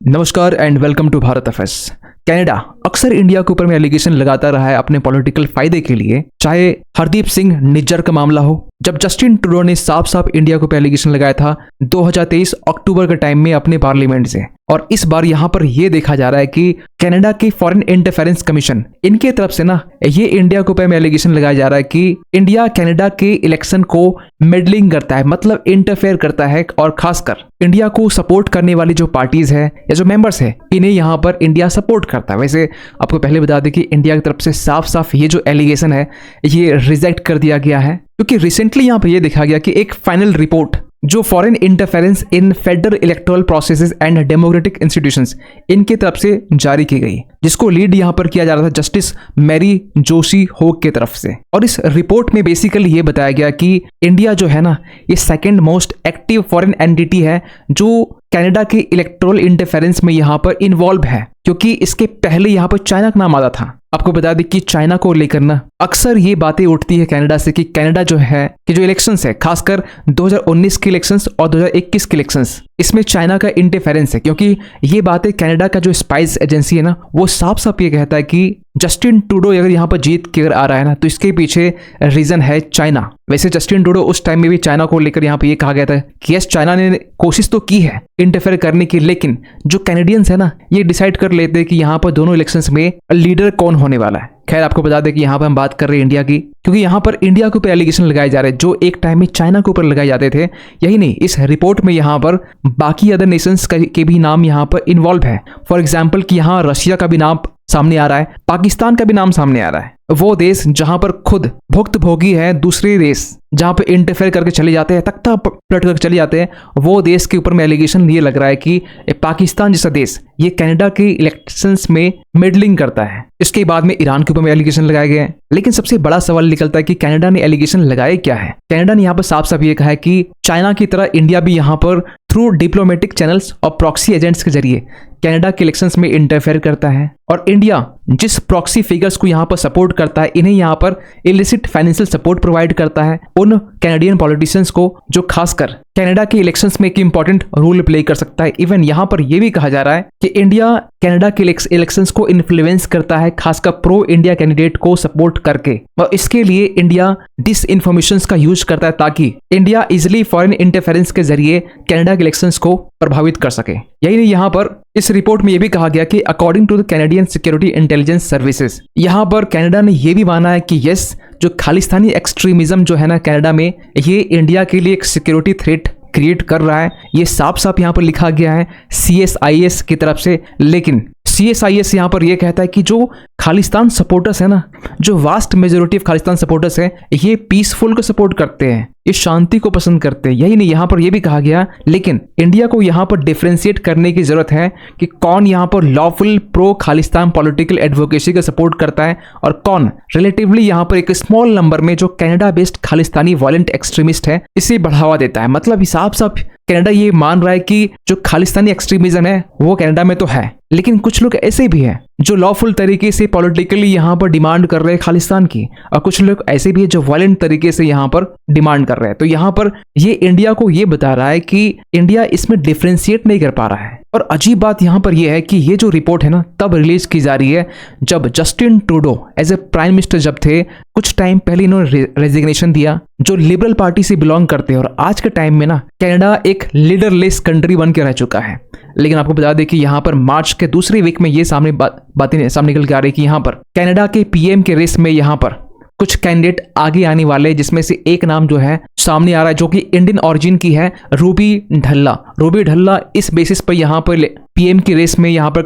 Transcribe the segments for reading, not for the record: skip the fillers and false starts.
नमस्कार and welcome to Bharat FS. Canada अक्सर India के ऊपर में एलिगेशन लगाता रहा है अपने पॉलिटिकल फायदे के लिए, चाहे हरदीप सिंह निज्जर का मामला हो, जब जस्टिन ट्रूडो ने साफ साफ इंडिया के ऊपर एलिगेशन लगाया था 2023 अक्टूबर के टाइम में अपने पार्लियामेंट से। और इस बार यहाँ पर यह देखा जा रहा है कि कनाडा की फॉरेन इंटरफेरेंस कमीशन इनके तरफ से ना ये इंडिया के ऊपर में एलिगेशन लगाया जा रहा है कि इंडिया कनाडा के इलेक्शन को मेडलिंग करता है, मतलब इंटरफेयर करता है, और खासकर इंडिया को सपोर्ट करने वाली जो पार्टीज है या जो मेंबर्स है इन्हें यहाँ पर इंडिया सपोर्ट करता है। वैसे आपको पहले बता दें कि इंडिया की तरफ से साफ साफ ये जो एलिगेशन है ये रिजेक्ट कर दिया गया है, क्योंकि रिसेंटली यहाँ पर यह देखा गया कि एक फाइनल रिपोर्ट जो foreign interference in federal electoral processes and democratic institutions इनके तरफ से जारी की गई, जिसको लीड यहाँ पर किया जा रहा था जस्टिस मैरी जोशी होक के तरफ से। और इस रिपोर्ट में बेसिकली ये बताया गया कि इंडिया जो है ना ये second most active foreign entity है जो कनाडा के इलेक्टोरल इंटरफेरेंस में यहाँ पर इन्वॉल्व है, क्योंकि इसके पहले यहाँ पर चाइना का नाम आता था। आपको बता दें कि चाइना को लेकर ना अक्सर ये बातें उठती है कनाडा से कि कनाडा जो है कि जो इलेक्शंस है, खासकर 2019 के इलेक्शंस और 2021 के इलेक्शंस, इसमें चाइना का इंटरफेरेंस है, क्योंकि ये बातें कनाडा का जो स्पाइस एजेंसी है ना वो साफ साफ ये कहता है कि जस्टिन ट्रूडो अगर यहाँ पर जीत के अगर आ रहा है ना तो इसके पीछे रीजन है चाइना। वैसे जस्टिन ट्रूडो उस टाइम में भी चाइना को लेकर यहाँ पे ये कहा गया था कि यस, चाइना ने कोशिश तो की है इंटरफेयर करने की, लेकिन जो कैनेडियंस है ना ये डिसाइड कर लेते हैं कि यहाँ पर दोनों इलेक्शंस में लीडर कौन होने वाला है। खैर आपको बता दें कि यहाँ पर हम बात कर रहे हैं इंडिया की, क्योंकि यहाँ पर इंडिया के ऊपर एलिगेशन लगाए जा रहे हैं जो एक टाइम में चाइना के ऊपर लगाए जाते थे। यही नहीं, इस रिपोर्ट में यहाँ पर बाकी अदर नेशंस के भी नाम यहाँ पर इन्वॉल्व है। फॉर एग्जाम्पल कि यहाँ रशिया का भी नाम सामने आ रहा है, पाकिस्तान का भी नाम सामने आ रहा है। वो देश जहां पर खुद भुक्तभोगी है दूसरे देश, जहां पर इंटरफेयर करके चले जाते हैं, तख्ता पलट करके चले जाते हैं, वो देश के ऊपर में एलिगेशन ये लग रहा है कि पाकिस्तान जैसा देश ये कनाडा के इलेक्शंस में मेडलिंग करता है। इसके बाद में ईरान के ऊपर में एलिगेशन लगाए गए हैं। लेकिन सबसे बड़ा सवाल निकलता है कि कनाडा ने एलिगेशन लगाए क्या है। कनाडा ने यहाँ पर साफ साफ ये कहा है कि चाइना की तरह इंडिया भी यहाँ पर थ्रू डिप्लोमेटिक चैनल्स और प्रॉक्सी एजेंट्स के जरिए कनाडा के इलेक्शंस में इंटरफेयर करता है, और इंडिया जिस प्रॉक्सी फिगर्स को यहाँ पर सपोर्ट करता है इन्हें यहाँ पर इलिसिट फाइनेंशियल सपोर्ट प्रोवाइड करता है उन कैनेडियन पॉलिटिशियंस को जो खासकर कनाडा के इलेक्शंस में एक इंपॉर्टेंट रोल प्ले कर सकता है। इवन यहाँ पर यह भी कहा जा रहा है कि इंडिया कनाडा के इलेक्शंस को इन्फ्लुएंस करता है, खासकर प्रो इंडिया कैंडिडेट को सपोर्ट करके, और इसके लिए इंडिया डिस इन्फॉर्मेशन का यूज करता है ताकि इंडिया इजिली फॉरेन इंटरफेरेंस के जरिए कनाडा के इलेक्शंस को प्रभावित कर सके। यही नहीं, यहाँ पर इस रिपोर्ट में यह भी कहा गया कि according to the Canadian security intelligence services, यहाँ पर कनाडा ने यह भी माना है कि यस, जो खालिस्तानी एक्सट्रीमिज्म जो है ना कनाडा में, ये इंडिया के लिए एक सिक्योरिटी थ्रेट क्रिएट कर रहा है। ये साफ साफ यहाँ पर लिखा गया है CSIS की तरफ से। लेकिन CSIS यहाँ पर यह कहता है कि जो खालिस्तान सपोर्टर्स है ना, जो vast majority of Khalistan supporters है, ये पीसफुल को सपोर्ट करते हैं, ये शांति को पसंद करते हैं। यही नहीं, यहाँ पर यह भी कहा गया, लेकिन इंडिया को यहाँ पर डिफरेंशिएट करने की जरूरत है कि कौन यहाँ पर lawful pro Khalistan political advocacy का सपोर्ट करता है और कौन रिलेटिवली यहाँ पर एक स्मॉल नंबर में जो Canada based Khalistani violent extremist है इसे बढ़ावा देता है। मतलब साफ साफ कनाडा ये मान रहा है कि जो खालिस्तानी एक्सट्रीमिज्म है वो कनाडा में तो है, लेकिन कुछ लोग ऐसे भी हैं जो लॉफुल तरीके से पॉलिटिकली यहाँ पर डिमांड कर रहे हैं खालिस्तान की, और कुछ लोग ऐसे भी हैं जो वायलेंट तरीके से यहाँ पर डिमांड कर रहे हैं। तो यहाँ पर ये इंडिया को ये बता रहा है कि इंडिया इसमें डिफरेंशिएट नहीं कर पा रहा है। और अजीब बात यहाँ पर यह है कि ये जो रिपोर्ट है ना तब रिलीज की जा रही है जब Justin Trudeau as a prime minister जब थे, कुछ टाइम पहले इन्होंने रेजिग्नेशन दिया, जो लिबरल पार्टी से बिलोंग करते हैं, और आज के टाइम में ना कनाडा एक लीडरलेस कंट्री बन के रह चुका है। लेकिन आपको बता दें कि यहाँ पर मार्च के दूसरे वीक में ये बातें सामने निकल के आ रही कि यहाँ पर कनाडा के PM के रेस में यहाँ पर कुछ कैंडिडेट आगे आने वाले, जिसमें से एक नाम जो है सामने आ रहा है जो कि इंडियन ओरिजिन की है, रूबी ढल्ला। रूबी ढल्ला इस बेसिस पर यहाँ पर PM की रेस में यहाँ पर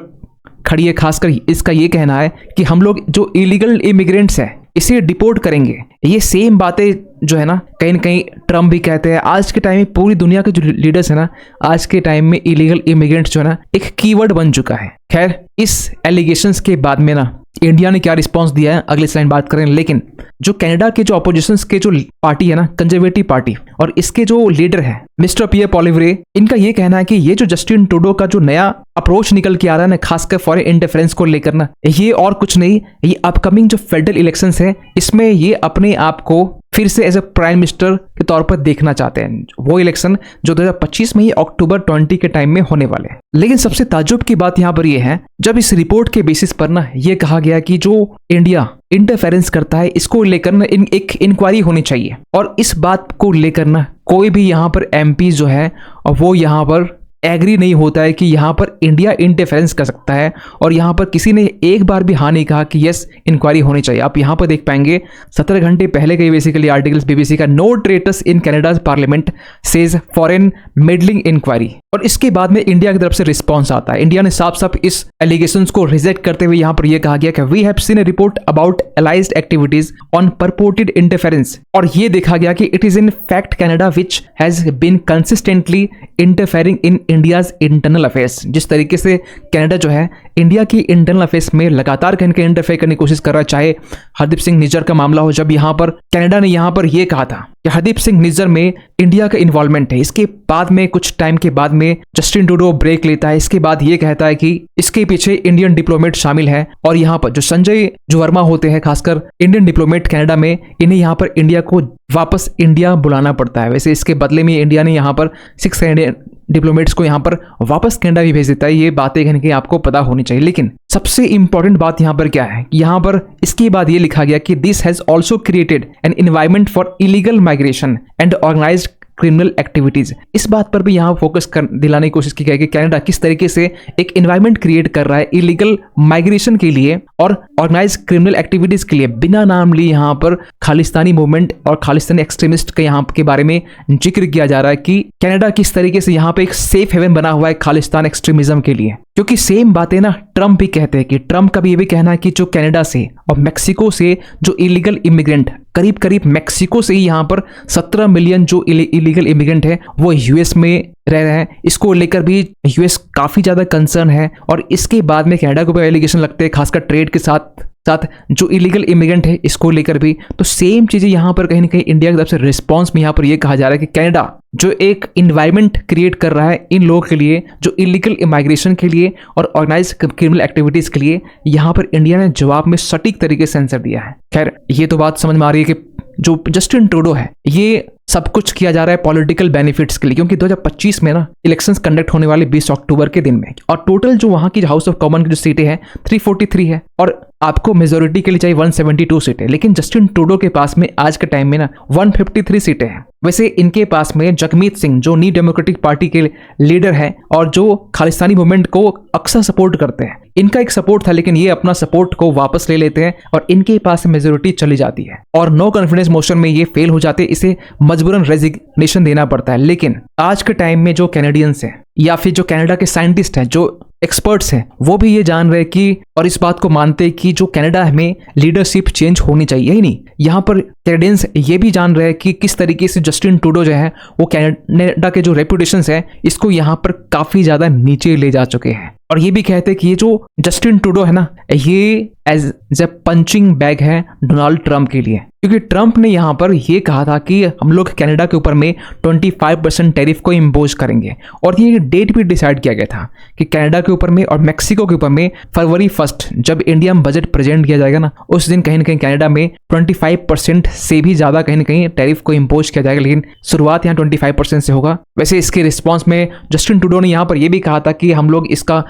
खड़ी है। खासकर इसका ये कहना है कि हम लोग जो इलीगल इमिग्रेंट्स हैं इसे डिपोर्ट करेंगे। ये सेम बातें जो है ना कहीं न कहीं ट्रम्प भी कहते हैं। आज के टाइम में पूरी दुनिया के जो लीडर्स है ना, आज के टाइम में इलीगल इमिग्रेंट्स जो है ना एक कीवर्ड बन चुका है। खैर, इस एलिगेशंस के बाद में ना इंडिया ने क्या रिस्पांस दिया है अगले स्लाइड बात करें। लेकिन जो कनाडा के जो अपोजिशंस के जो पार्टी है ना, कंजर्वेटिव पार्टी, और इसके जो लीडर है मिस्टर पियर पॉलिवरे, इनका ये कहना है कि ये जो जस्टिन ट्रूडो का जो नया अप्रोच निकल के आ रहा है ना, खासकर फॉरेन इंटरफेरेंस को लेकर ना, ये और कुछ नहीं, ये अपकमिंग जो फेडरल इलेक्शंस है इसमें ये अपने आप को फिर से एज ए प्राइम मिनिस्टर के तौर पर देखना चाहते हैं, वो इलेक्शन जो 2025 में ही अक्टूबर 20 के टाइम में होने वाले हैं। लेकिन सबसे ताज्जुब की बात यहाँ पर ये है, जब इस रिपोर्ट के बेसिस पर ना ये कहा गया कि जो इंडिया इंटरफेरेंस करता है इसको लेकर ना एक इंक्वायरी होनी चाहिए, और इस बात को लेकर ना कोई भी यहाँ पर एमपी जो है वो यहाँ पर एग्री नहीं होता है कि यहाँ पर इंडिया इंटरफेरेंस कर सकता है, और यहाँ पर किसी ने एक बार भी हाँ नहीं कहा कि यस इंक्वायरी होनी चाहिए। आप यहाँ पर देख पाएंगे 17 घंटे पहले के बेसिकली आर्टिकल्स बीबीसी का, no threats in Canada's parliament says foreign meddling inquiry, और इसके बाद में इंडिया की तरफ से रिस्पॉन्स आता है। इंडिया ने साफ साफ इस एलिगेशंस को रिजेक्ट करते हुए यहाँ पर यह कहा गया कि we have seen a report about alleged activities on purported interference, और ये देखा गया कि it is in fact Canada which has been consistently interfering in India's internal affairs. जिस तरीके से कनाडा जो है इंडिया की इंटरनल अफेयर्स में लगातार कहीं कहीं इंटरफेयर करने की कोशिश कर रहा है, चाहे हरदीप सिंह निज्जर का मामला हो, जब यहाँ पर कनाडा ने यहाँ पर यह कहा था कि हरदीप सिंह निज्जर में इंडिया का इन्वॉल्वमेंट है। इसके बाद में कुछ टाइम के बाद में जस्टिन ट्रूडो ब्रेक लेता है, इसके बाद ये कहता है कि इसके पीछे इंडियन डिप्लोमेट शामिल है, और यहाँ पर जो संजय जो वर्मा होते हैं, खासकर इंडियन डिप्लोमेट कनाडा में, इन्हें यहाँ पर इंडिया को वापस इंडिया बुलाना पड़ता है। वैसे इसके बदले में इंडिया ने यहाँ पर 6 इंडियन डिप्लोमेट्स को यहाँ पर वापस कनाडा भी भेज देता है। ये बातें कहीं कि आपको पता होनी चाहिए। लेकिन सबसे इंपॉर्टेंट बात यहाँ पर क्या है, यहाँ पर इसके बाद ये लिखा गया कि this has also created an environment for illegal migration and organised criminal activities. इस बात पर भी यहाँ फोकस कर दिलाने की कोशिश की गई कि कनाडा किस तरीके से एक एनवायरनमेंट क्रिएट कर रहा है इलीगल माइग्रेशन के लिए और ऑर्गेनाइज क्रिमिनल एक्टिविटीज के लिए। बिना नाम लिए यहाँ पर खालिस्तानी मूवमेंट और खालिस्तानी एक्सट्रीमिस्ट के यहाँ के बारे में जिक्र किया जा रहा है कि कनाडा किस तरीके से यहाँ पे एक सेफ हेवन बना हुआ है खालिस्तान एक्सट्रीमिज्म के लिए। क्योंकि सेम बातें ना ट्रम्प भी कहते हैं कि ट्रम्प का भी ये भी कहना है कि जो कनाडा से और मेक्सिको से जो इलीगल इमिग्रेंट करीब करीब मेक्सिको से ही यहाँ पर 17 मिलियन जो इलीगल इमिग्रेंट है वो यूएस में रह रहे हैं, इसको लेकर भी यूएस काफी ज्यादा कंसर्न है। और इसके बाद में कनाडा को भी एलिगेशन लगते हैं, खासकर ट्रेड के साथ साथ जो इलीगल इमिग्रेंट है इसको लेकर भी। तो सेम चीजें यहाँ पर कहीं ना कहीं इंडिया की तरफ से रिस्पॉन्स में यहाँ पर यह कहा जा रहा है कि कनाडा जो एक इन्वायरमेंट क्रिएट कर रहा है इन लोगों के लिए, जो इलीगल इमाइग्रेशन के लिए और ऑर्गेनाइज क्रिमिनल एक्टिविटीज के लिए, यहाँ पर इंडिया ने जवाब में सटीक तरीके से आंसर दिया है। खैर ये तो बात समझ में आ रही है कि जो जस्टिन ट्रूडो है ये सब कुछ किया जा रहा है पॉलिटिकल बेनिफिट्स के लिए, क्योंकि 2025 में ना इलेक्शंस कंडक्ट होने वाले 20 अक्टूबर के दिन में, और टोटल जो वहां की हाउस ऑफ कॉमन की जो सीटें हैं 343 है, और आपको मेजोरिटी के लिए चाहिए 172 सीटें। लेकिन जस्टिन ट्रूडो के पास में आज के टाइम में ना 153 सीटें हैं। वैसे इनके पास में जगमीत सिंह जो न्यू डेमोक्रेटिक पार्टी के लीडर है और जो खालिस्तानी मूवमेंट को अक्सर सपोर्ट करते हैं, इनका एक सपोर्ट था, लेकिन ये अपना सपोर्ट को वापस ले लेते हैं और इनके पास मेजोरिटी चली जाती है और नो कॉन्फिडेंस मोशन में ये फेल हो जाते हैं, इसे मजबूरन रेजिग्नेशन देना पड़ता है। लेकिन आज के टाइम में जो कैनेडियंस हैं या फिर जो कनाडा के साइंटिस्ट हैं, जो एक्सपर्ट्स हैं, वो भी ये जान रहे कि और इस बात को मानते हैं कि जो कनाडा में लीडरशिप चेंज होनी चाहिए ही नहीं। यहाँ पर कैनेडियंस ये भी जान रहे हैं कि किस तरीके से जस्टिन ट्रूडो जो है वो कनाडा के जो रेपुटेशन है इसको यहाँ पर काफी ज्यादा नीचे ले जा चुके हैं। और ये भी कहते हैं कि ये जो जस्टिन ट्रूडो है ना, ये एज ए पंचिंग बैग है डोनाल्ड ट्रंप के लिए, क्योंकि ट्रंप ने यहाँ पर ये कहा था कि हम लोग कनाडा के ऊपर में 25% टैरिफ को इम्पोज करेंगे, और ये डेट भी डिसाइड किया गया था कि कनाडा के ऊपर में और मेक्सिको के ऊपर में फरवरी 1 जब इंडिया में बजट प्रेजेंट किया जाएगा ना, उस दिन कहीं ना कहीं कनाडा में 25% से भी ज्यादा कहीं ना कहीं टैरिफ को इम्पोज किया जाएगा। लेकिन शुरुआत यहाँ 25% से होगा। वैसे इसके रिस्पॉन्स में जस्टिन ट्रूडो ने यहाँ पर यह भी कहा था कि हम लोग इसका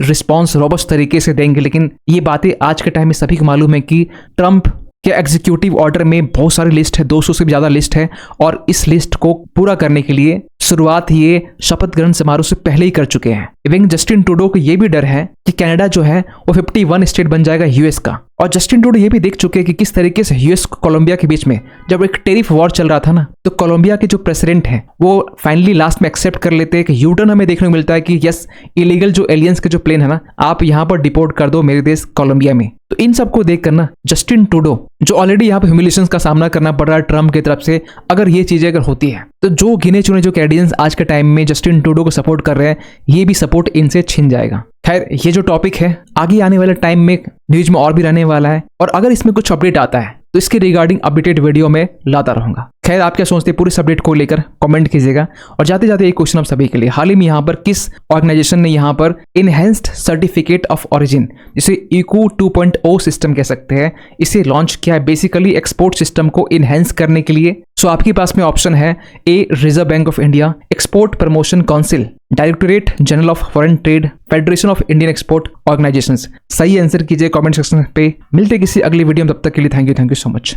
रिस्पॉन्स रोबस्ट तरीके से देंगे। लेकिन ये बातें आज के टाइम में सभी को मालूम है कि ट्रंप के एग्जीक्यूटिव ऑर्डर में बहुत सारी लिस्ट है, 200 से भी ज्यादा लिस्ट है, और इस लिस्ट को पूरा करने के लिए शुरुआत ये शपथ ग्रहण समारोह से पहले ही कर चुके हैं। इवन जस्टिन ट्रूडो को ये भी डर है कि कनाडा जो है वो 51 स्टेट बन जाएगा यूएस का। और जस्टिन ट्रूडो ये भी देख चुके हैं कि किस तरीके से यूएस कोलंबिया के बीच में जब एक टेरिफ वॉर चल रहा था ना, तो कोलंबिया के जो प्रेसिडेंट हैं वो फाइनली लास्ट में एक्सेप्ट कर लेते हैं कि यूटर्न हमें देखने को मिलता है कि यस, इलीगल जो एलियंस के जो प्लेन है ना, आप यहाँ पर डिपोर्ट कर दो मेरे देश कोलंबिया में। तो इन सबको देख कर ना जस्टिन ट्रूडो जो ऑलरेडी यहाँ पे ह्यूमिलिएशंस का सामना करना पड़ रहा है ट्रंप की तरफ से, अगर ये चीजें अगर होती है तो जो गिने चुने जो कैनेडियंस आज के टाइम में जस्टिन ट्रूडो को सपोर्ट कर रहे हैं, ये भी सपोर्ट इनसे छिन जाएगा। खैर ये जो टॉपिक है आगे आने वाले टाइम में न्यूज में और भी रहने वाला है, और अगर इसमें कुछ अपडेट आता है तो इसके रिगार्डिंग अपडेटेड वीडियो में लाता रहूंगा। खैर, आप क्या सोचते हैं पूरी अपडेट को लेकर कमेंट कीजिएगा। और जाते जाते एक क्वेश्चन आप सभी के लिए, हाल ही में यहाँ पर किस ऑर्गेनाइजेशन ने यहाँ पर इनहेंस्ड सर्टिफिकेट ऑफ ओरिजिन, जिसे इको 2.0 सिस्टम कह सकते हैं, इसे लॉन्च किया है बेसिकली एक्सपोर्ट सिस्टम को इनहेंस करने के लिए। सो आपके पास में ऑप्शन है a reserve bank of India, export promotion council, directorate general of foreign trade, federation of Indian export organisations. सही आंसर कीजिए कमेंट सेक्शन पे। मिलते किसी अगली वीडियो में, तब तक के लिए थैंक यू सो मच।